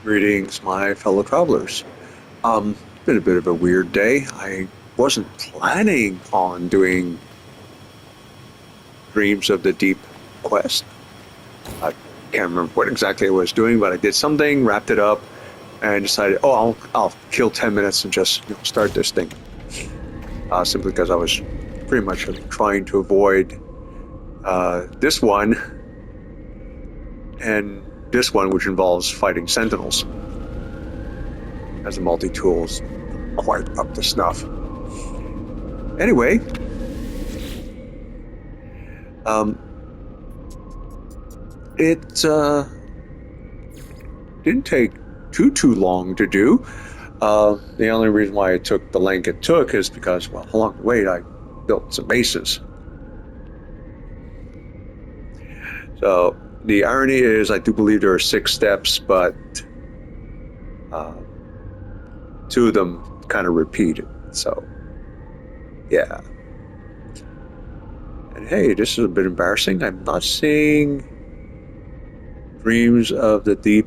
Greetings, my fellow travelers. Been a bit of a weird day. I wasn't planning on doing Dreams of the Deep quest. I can't remember what exactly I was doing, but I did something, wrapped it up, and decided, oh, I'll kill 10 minutes and just start this thing. Simply because I was pretty much trying to avoid this one and this one, which involves fighting sentinels, as a multi-tool is quite up to snuff. Anyway, it didn't take too long to do. The only reason why it took the length it took is because, well, along the way I built some bases. So the irony is, I do believe there are 6 steps, but 2 of them kind of repeated. So, yeah. And hey, this is a bit embarrassing. I'm not seeing Dreams of the Deep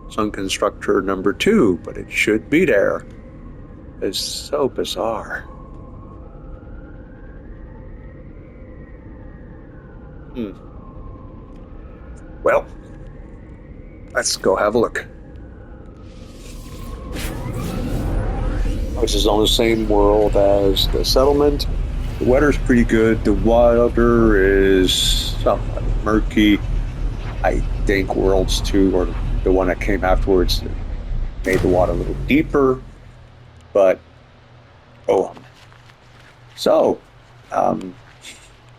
Sunken Structure number 2, but it should be there. It's so bizarre. Well, let's go have a look. This is on the same world as the settlement. The weather's pretty good. The water is somewhat murky. I think Worlds 2, or the one that came afterwards, made the water a little deeper. But, so,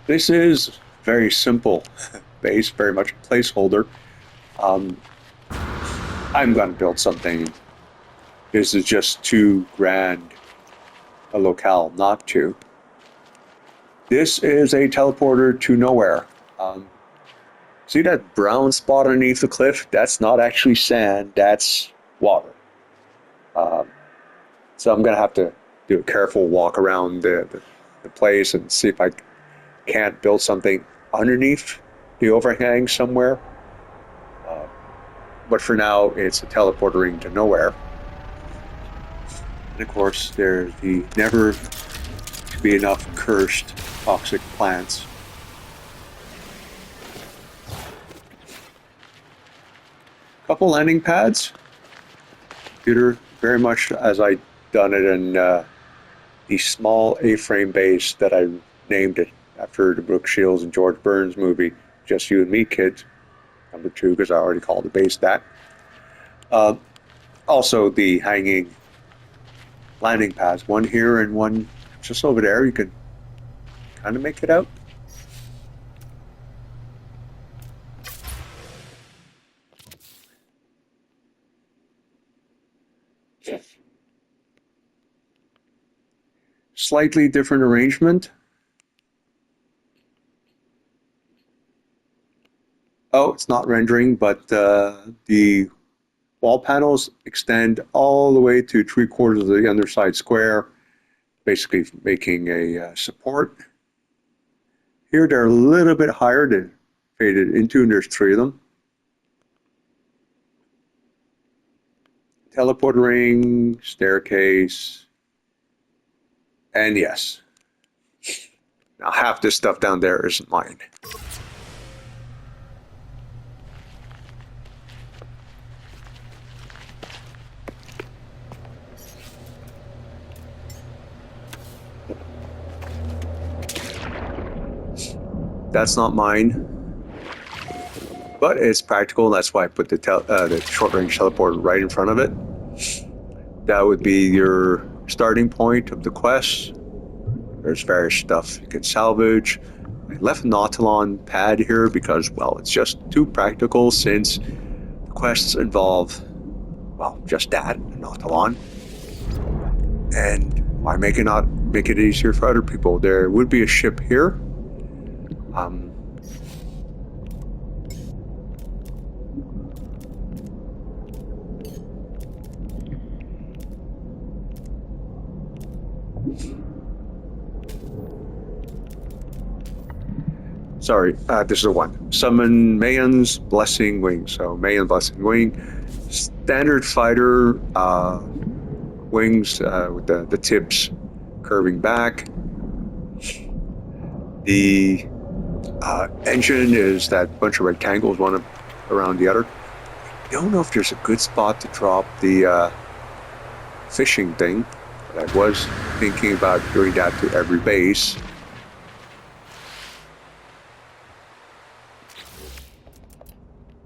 this is very simple base, very much a placeholder. I'm going to build something. This is just too grand a locale not to. This is a teleporter to nowhere. See that brown spot underneath the cliff? That's not actually sand, that's water. So I'm going to have to do a careful walk around the place and see if I can't build something underneath the overhang somewhere. But for now, it's a teleportering to nowhere. And of course, there's the never to be enough cursed toxic plants. Couple landing pads. Computer, very much as I done it in the small A-frame base that I named it after the Brooke Shields and George Burns movie, Just You and Me, Kids. Number 2, because I already called the base that. Also, the hanging landing pads, one here and one just over there. You can kind of make it out. Slightly different arrangement. Oh, it's not rendering, but the wall panels extend all the way to 3/4 of the underside square, basically making a support. Here they're a little bit higher than faded into, and there's 3 of them. Teleporter ring, staircase, and yes. Now half this stuff down there isn't mine. That's not mine, but it's practical. That's why I put the short-range teleporter right in front of it. That would be your starting point of the quest. There's various stuff you can salvage. I left an Nautilon pad here because, well, it's just too practical, since the quests involve, well, just that, a Nautilon. And why make it easier for other people? There would be a ship here. Sorry, this is the one. Summon Mayan's Blessing Wing. So Mayan Blessing Wing standard fighter wings with the tips curving back. The engine is that bunch of rectangles, one around the other. I don't know if there's a good spot to drop the fishing thing, but I was thinking about doing that to every base.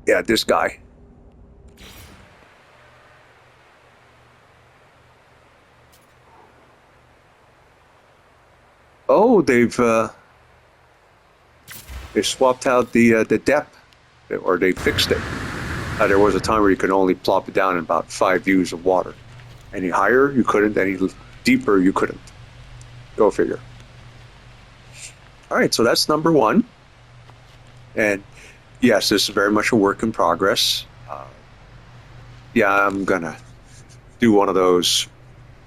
Yeah, this guy. Oh, they swapped out the depth, or they fixed it. There was a time where you could only plop it down in about 5 views of water. Any higher, you couldn't. Any deeper, you couldn't. Go figure. All right, so that's number one. And yes, this is very much a work in progress. Yeah, I'm gonna do one of those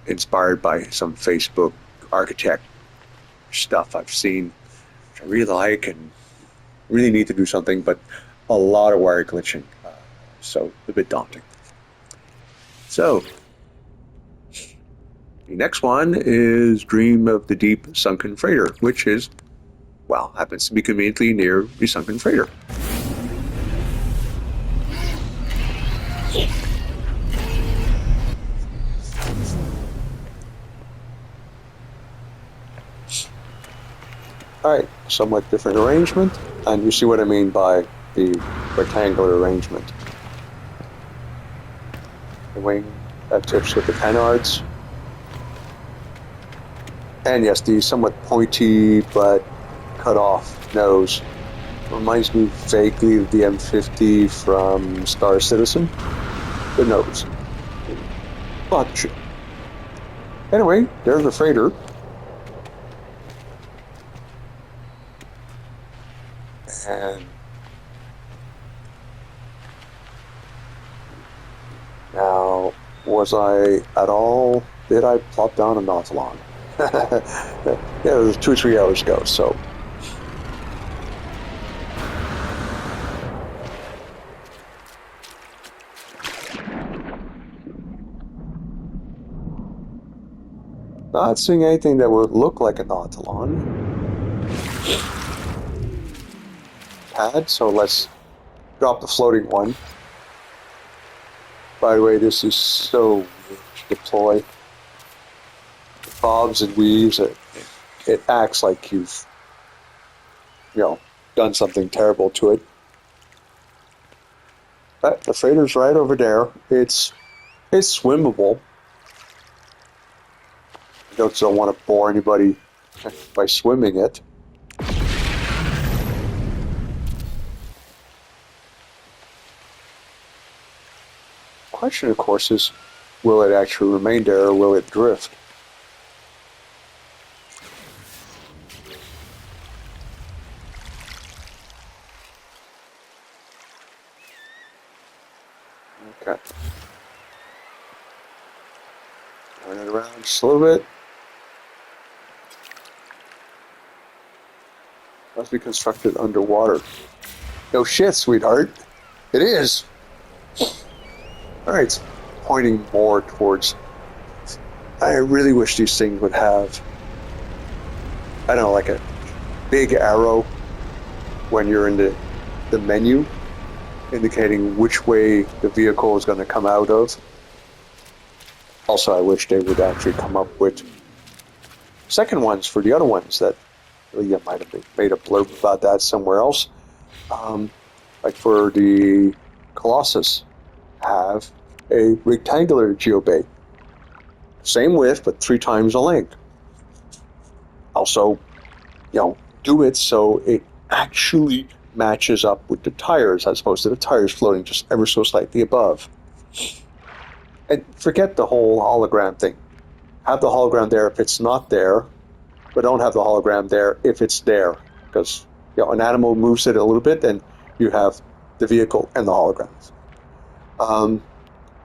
inspired by some Facebook architect stuff I've seen, which I really like and really need to do something, but a lot of wire glitching, so a bit daunting. So the next one is Dream of the Deep Sunken Freighter, which is, well, happens to be conveniently near the sunken freighter. All right, somewhat different arrangement, and you see what I mean by the rectangular arrangement. The wing tips with the canards. And yes, the somewhat pointy but cut off nose reminds me vaguely of the M50 from Star Citizen. The nose. But anyway, there's a freighter. And now, did I plop down a Nautilon? Yeah, it was 2 or 3 hours ago, so. Not seeing anything that would look like a Nautilon. Pad, so let's drop the floating one. By the way, this is so weird to deploy. It bobs and weaves. It acts like you've, done something terrible to it. But the freighter's right over there. It's swimmable. I don't want to bore anybody by swimming it. Question, of course, is will it actually remain there or will it drift? Okay. Turn it around just a little bit. Must be constructed underwater. No shit, sweetheart. It is. All right, it's pointing more towards. I really wish these things would have, I don't know, like a big arrow when you're in the menu, indicating which way the vehicle is going to come out of. Also, I wish they would actually come up with second ones for the other ones that you might have made a blurb about that somewhere else. Like for the Colossus, have a rectangular geobay. Same width, but 3 times the length. Also, do it so it actually matches up with the tires as opposed to the tires floating just ever so slightly above. And forget the whole hologram thing. Have the hologram there if it's not there, but don't have the hologram there if it's there. Because an animal moves it a little bit, then you have the vehicle and the holograms.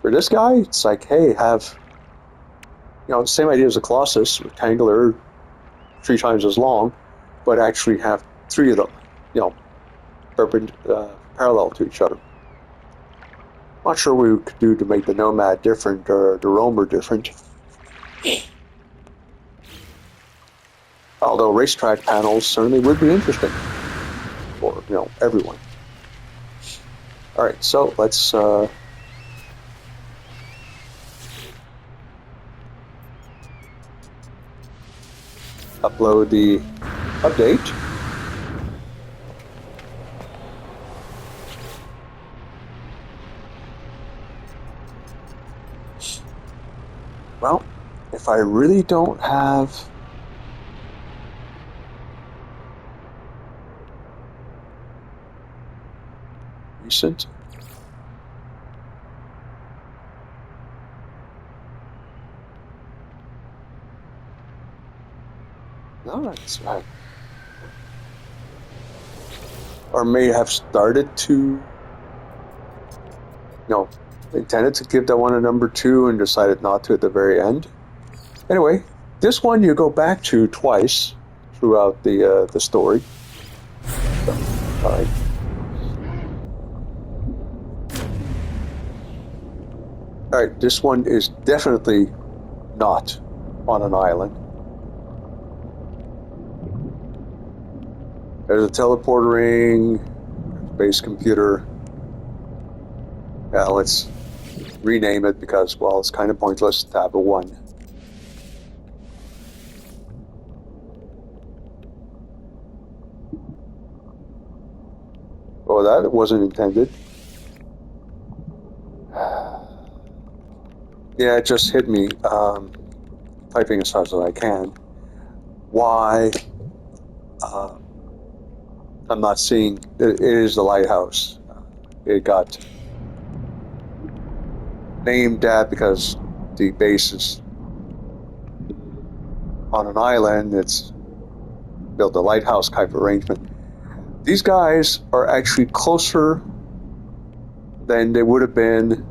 For this guy, it's like, hey, have the same idea as a Colossus, rectangular, 3 times as long, but actually have 3 of them, parallel to each other. Not sure what we could do to make the Nomad different or the Roamer different. Although racetrack panels certainly would be interesting for, everyone. All right, so let's upload the update. Well, if I really don't have recent, no, that's right. Or may have started to, intended to give that one a number 2 and decided not to at the very end. Anyway, this one you go back to twice throughout the story. So, all right. All right, this one is definitely not on an island. There's a teleporter ring, base computer. Yeah, let's rename it because, well, it's kind of pointless to have a 1. Oh, that wasn't intended. Yeah, it just hit me, typing as fast as I can. Why I'm not seeing, it is the lighthouse. It got named that because the base is on an island. It's built a lighthouse type arrangement. These guys are actually closer than they would have been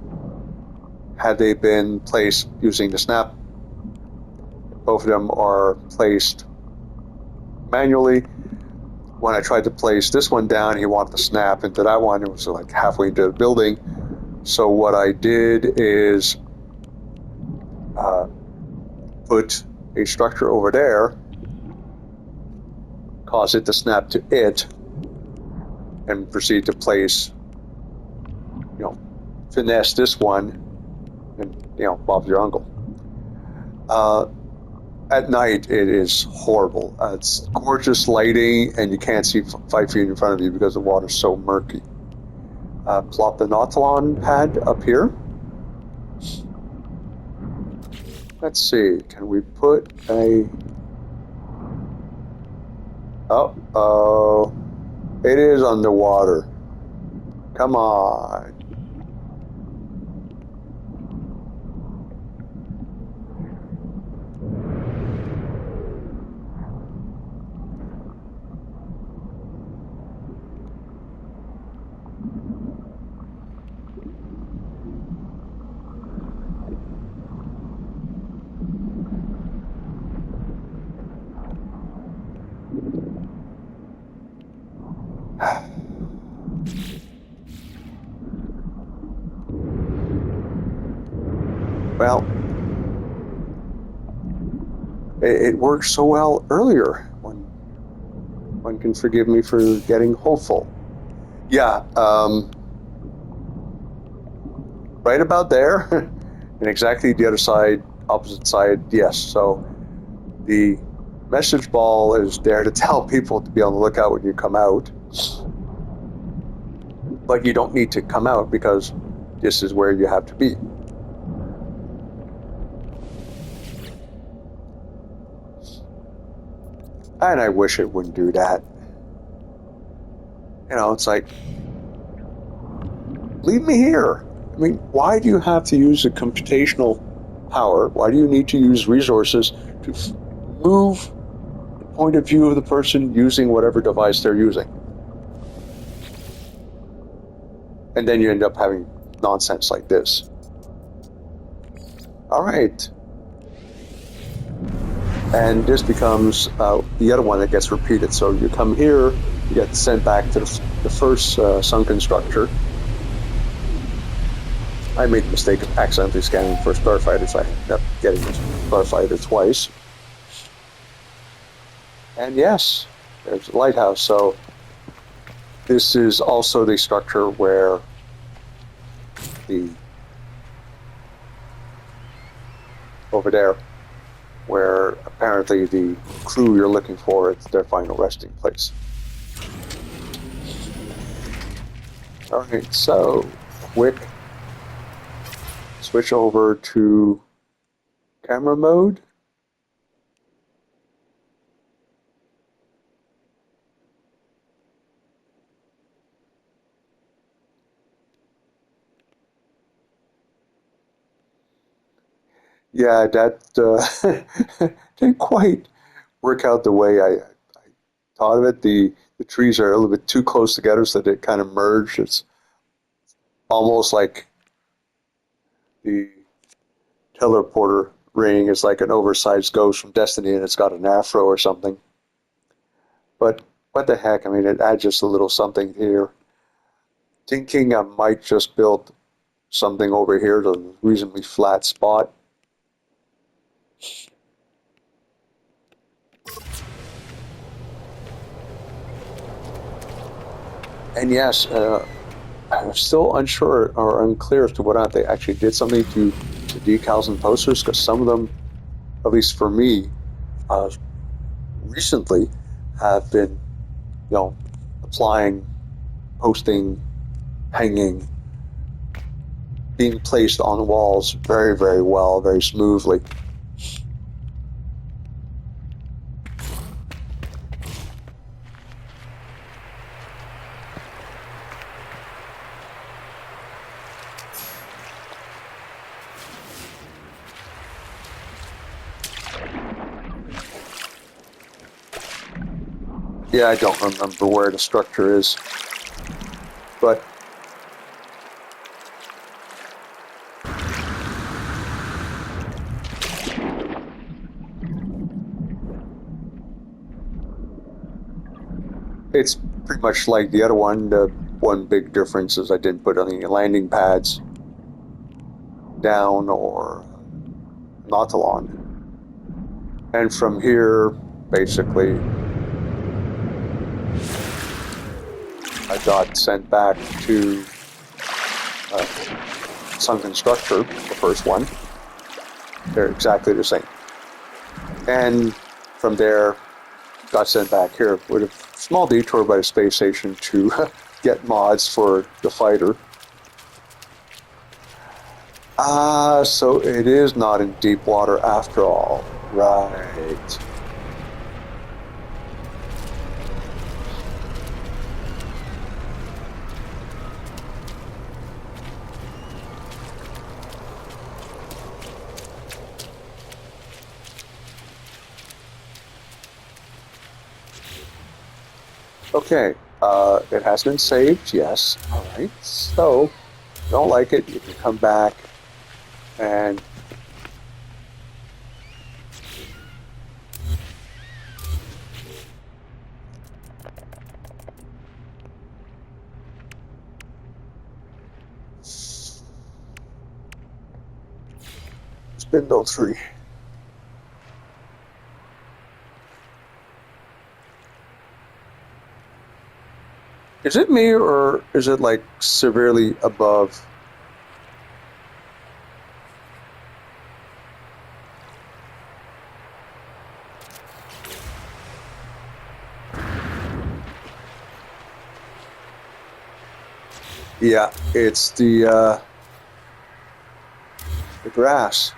had they been placed using the snap. Both of them are placed manually. When I tried to place this one down, he wanted to snap into that one. It was like halfway into the building. So what I did is put a structure over there, cause it to snap to it, and proceed to place, finesse this one, and, Bob's your uncle. At night, it is horrible. It's gorgeous lighting, and you can't see 5 feet in front of you because the water's so murky. Plop the Nautilon pad up here. Let's see, can we put a... Uh-oh. It is underwater. Come on. Well, it worked so well earlier. One can forgive me for getting hopeful. Yeah, right about there, and exactly the other side, opposite side, yes. So the message ball is there to tell people to be on the lookout when you come out. But you don't need to come out because this is where you have to be. And I wish it wouldn't do that. It's like, leave me here. I mean, why do you have to use the computational power? Why do you need to use resources to move the point of view of the person using whatever device they're using? And then you end up having nonsense like this. All right. And this becomes the other one that gets repeated. So you come here, you get sent back to the first sunken structure. I made the mistake of accidentally scanning for starfighters. I ended up getting a starfighter twice. And yes, there's a lighthouse. So this is also the structure where over there, where apparently the crew you're looking for, it's their final resting place. All right, so quick switch over to camera mode. Yeah, that didn't quite work out the way I thought of it. The trees are a little bit too close together, so they kind of merge. It's almost like the teleporter ring is like an oversized ghost from Destiny, and it's got an afro or something. But what the heck? I mean, it adds just a little something here. Thinking I might just build something over here to a reasonably flat spot. And yes, I'm still unsure or unclear as to whether or not they actually did something to the decals and posters, because some of them, at least for me, recently have been, applying, posting, hanging, being placed on walls very, very well, very smoothly. Yeah, I don't remember where the structure is, but it's pretty much like the other one. The one big difference is I didn't put any landing pads down or nautilon. And from here, basically, I got sent back to sunken structure, the first one. They're exactly the same. And from there, got sent back here with a small detour by the space station to get mods for the fighter. So it is not in deep water after all. Right. Okay, it has been saved, yes. All right, so don't like it, you can come back and spindle tree. Is it me or is it like severely above? Yeah, it's the grass.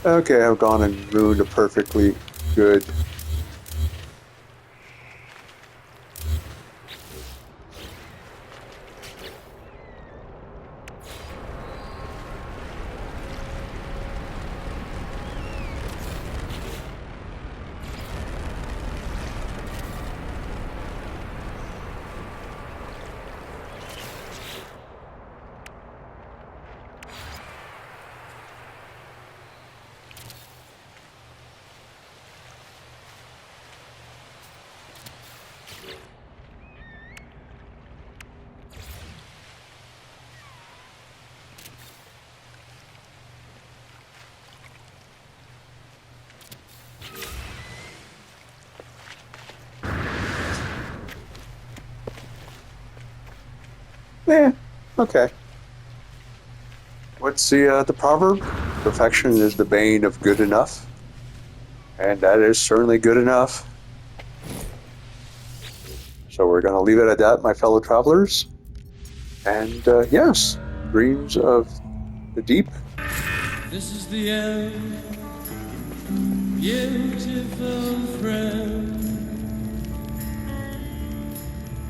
Okay, I've gone and ruined a perfectly good. Okay. What's the proverb? Perfection is the bane of good enough. And that is certainly good enough. So we're going to leave it at that, my fellow travelers. And yes, dreams of the deep. This is the end, beautiful